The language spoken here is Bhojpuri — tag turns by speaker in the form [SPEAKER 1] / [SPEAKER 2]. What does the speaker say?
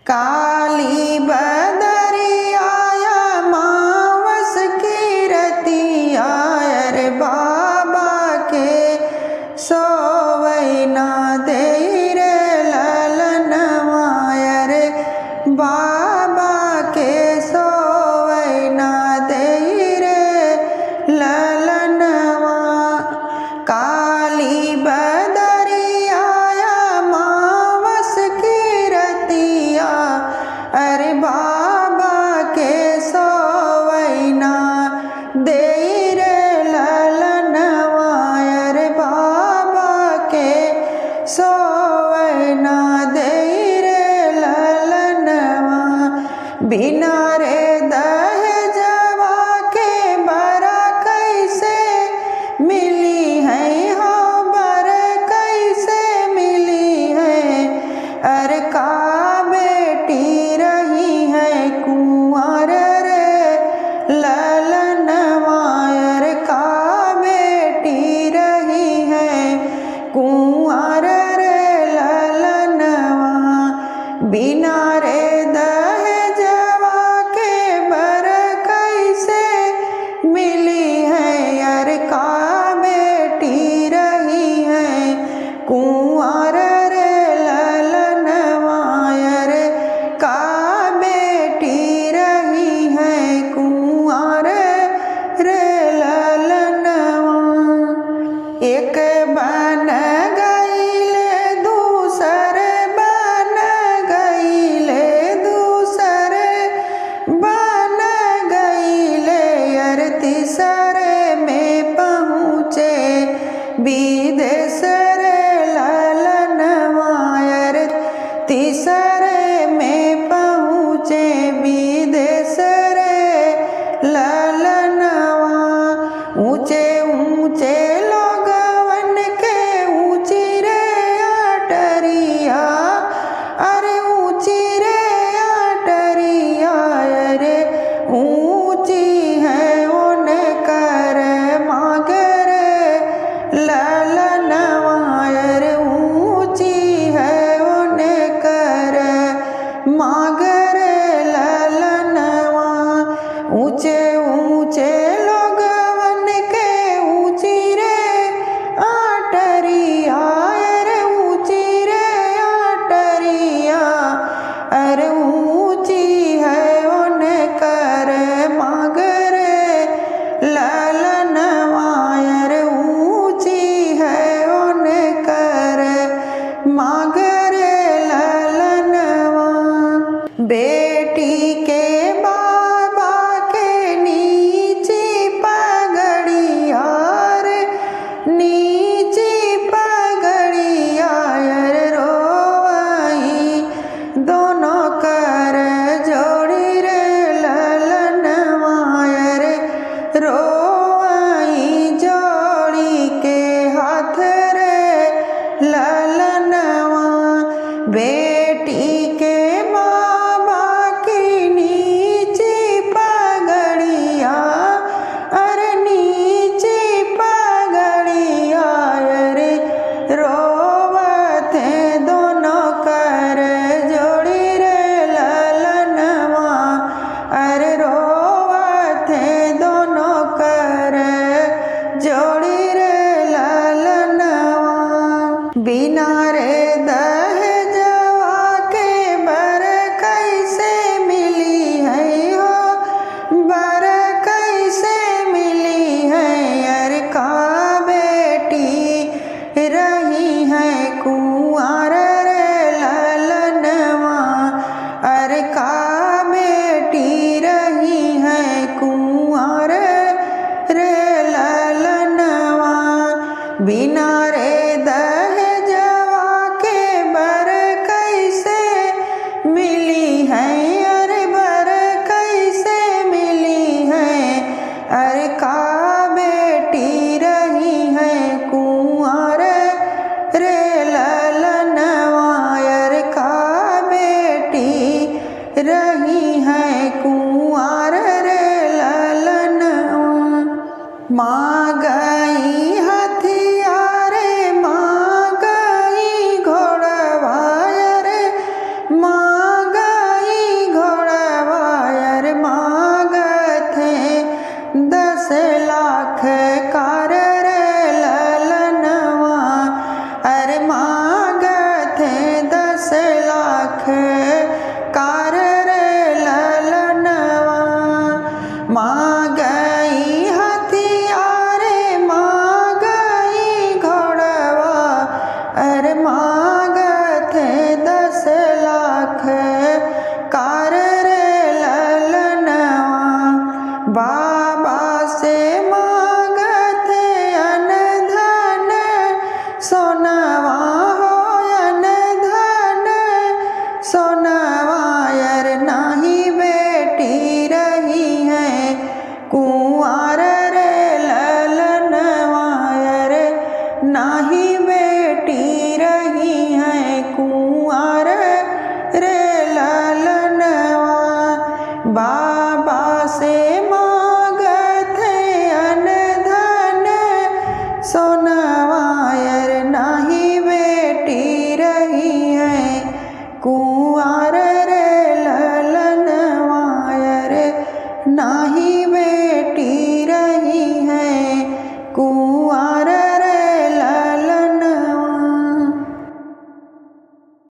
[SPEAKER 1] काली बदरिया मावस की रतिया रे बाबा के सोवै ना दे रे ललनवा रे बाबा के सोवै ना दे रे ललनवा। काली बदरिया मावस की रतिया अरे बाबा के सोवै ना दे रे ललनवा रे बाबा के सोवै ना दे रे ललनवा। बिना रे दहेजवा के बरा कैसे मिली है हो बर कैसे मिली है अरे का बेटी रही है कुंवर रे ललनवा अरे का बेटी रही है कुंवर रे ललनवा। बिना रे दहेजवा के बर कैसे मिली है अरे का बेटी रही है कुंवर रे ललनवा अरे का बेटी रही है कुंवर रे ललनवा। एक बन गईले दूसरे बन गईले दूसरे बन गईले अरे तीसरे में पहुँचे विदेश रे ललनवा अरे तीसरे में पहुँचे विदेश रे ललनवा। ऊंचे ऊंचे लोगवन के ऊंची रे अटरिया अरे ऊंची रे अटरिया अरे ऊंची है उन कर मागर ललनवा अरे ऊंची है उन कर मागर ललनवा। ऊंचे ऊंचे लोगवन के ऊंची रे अटरिया अरे ऊंची रे अटरिया अरे ऊंची है उन कर मागर ललनवा अरे ऊंची है उन कर मागर ललनवा। बेटी के बाबा के नीची पगड़िया रे नीची पगड़िया अरे रोवई दोनों कर जोड़ी रे ललनवा अरे रोवई जोड़ी के हाथ रे ललनवा। बेटी के बाबा की नीची पगड़िया अरे नीची पगड़िया अरे रोवत दोनों कर जोड़ी रे ललनवा अरे रोवत दोनों कर जोड़ी रे ललनवा। बिना रे दहेजवा के बर कैसे मिली है हो बर कैसे मिली है अरे का बेटी रही है कुंवर रे ललनवा अरे का बेटी रही है कुंवर रे ललनवा। बिना रे दहेजवा के बर कैसे मिली है अरे बर कैसे मिली है अरे का बेटी रही है कुंवर रे ललनवा अरे का बेटी रही है कुंवर रे ललनवा। माँ गई हथियारे माँ गई घोड़वा रे माँ